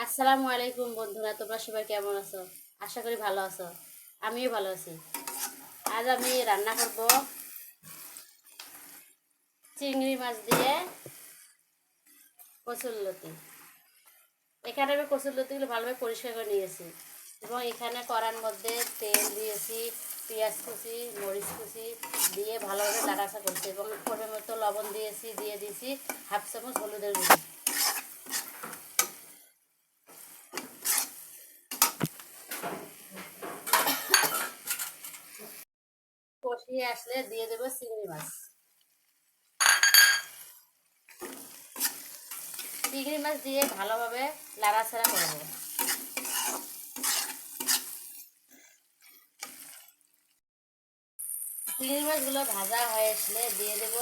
আসসালামু আলাইকুম বন্ধুরা, তোমরা সবাই কেমন আছো? আশা করি ভালো আছো। আমিও ভালো আছি। আজ আমি রান্না করব চিংড়ি মাছ দিয়ে কচুরলতি। এখানে আমি কচুরলতিগুলো ভালোভাবে পরিষ্কার করে নিয়েছি এবং এখানে কড়ার মধ্যে তেল দিয়েছি, পেঁয়াজ কুচি, মরিচ কুচি দিয়ে ভালোভাবে নাড়াচাড়া করছি এবং পরিমাণ মতো লবণ দিয়ে দিয়েছি হাফ চামচ হলুদের গুঁড়ো। কষিয়ে আসলে দিয়ে দেবো চিংড়ি মাছ। চিংড়ি মাছ দিয়ে ভালোভাবে নাড়াচাড়া করব। চিংড়ি মাছগুলো ভাজা হয়ে আসলে দিয়ে দেব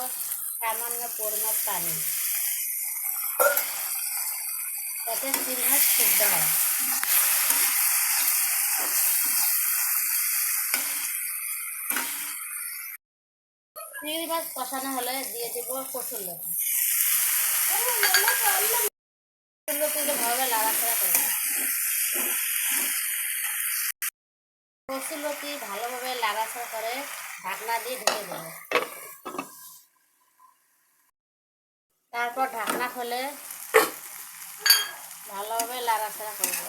সামান্য পরিমাণ পানি, যাতে চিংড়ি মাছ সিদ্ধ হয়। চিংড়ি মাছ কষানো হলে দিয়ে দেব কচুরলতি। কচুরলতিগুলো ভালোভাবে নাড়াচাড়া করব। কচুরলতি ভালোভাবে নাড়াচাড়া করে ঢাকনা দিয়ে ঢেকে দেব। তারপর ঢাকনা খুলে ভালোভাবে নাড়াচাড়া করব।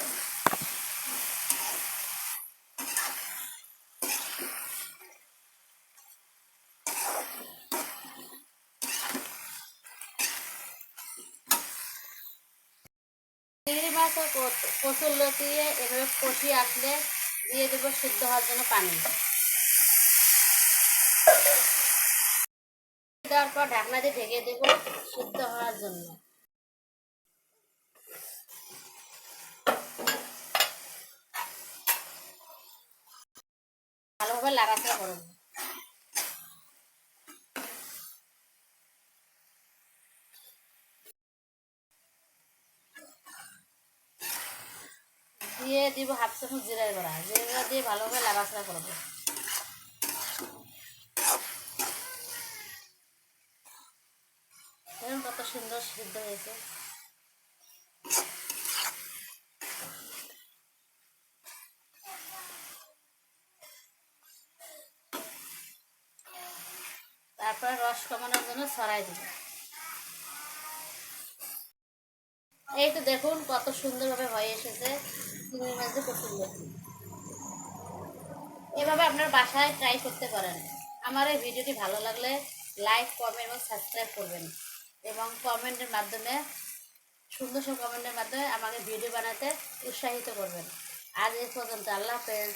চিংড়ি মাছ ও কচুরলতি এভাবে কষিয়ে আসলে দিয়ে দেবো সিদ্ধ হওয়ার জন্য পানি। দেওয়ার পর ঢাকনা দিয়ে ঢেকে দেবো সিদ্ধ হওয়ার জন্য। ভালোভাবে নাড়াচাড়া করব। দিয়ে দিব হাফ চামচ জিরার গুঁড়া দিয়ে ভালোভাবে নাড়াচাড়া করব। দেখুন কত সুন্দর সিদ্ধ হয়েছে। তারপরে রস কমানোর জন্য ছড়াই দিব। এই তো দেখুন কত সুন্দরভাবে হয়ে এসেছে চিংড়ি মাছ দিয়ে কচুরলতি। এভাবে আপনার বাসায় ট্রাই করতে পারেন। আমার এই ভিডিওটি ভালো লাগলে লাইক, কমেন্ট এবং সাবস্ক্রাইব করবেন এবং কমেন্টের মাধ্যমে সুন্দর কমেন্টের মাধ্যমে আমাকে ভিডিও বানাতে উৎসাহিত করবেন। আজ এই পর্যন্ত। আল্লাহ হাফেজ।